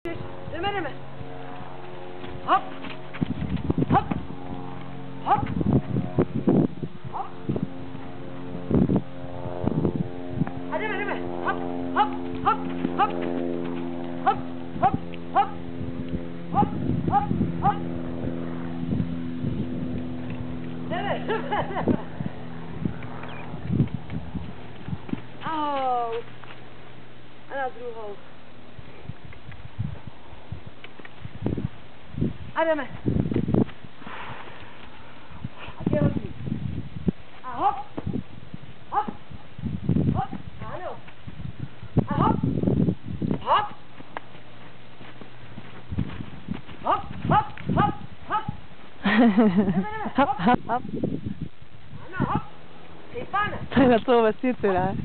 Jdeme. Hop. Hop. Hop. Hop. A jdeme. Hop. Hop. Hop. Hop. Hop. Hop. Hop. Hop. Hop. Hop. Jdeme. Au. A na druhou. A jdeme. A tělotný. A hop. Hop. Hop. Ano. A hop. Hop. Hop. Hop. Hop. Hop. Hop, hop, hop. Ano, hop. Ty pane. To je na celou vesnici, ne?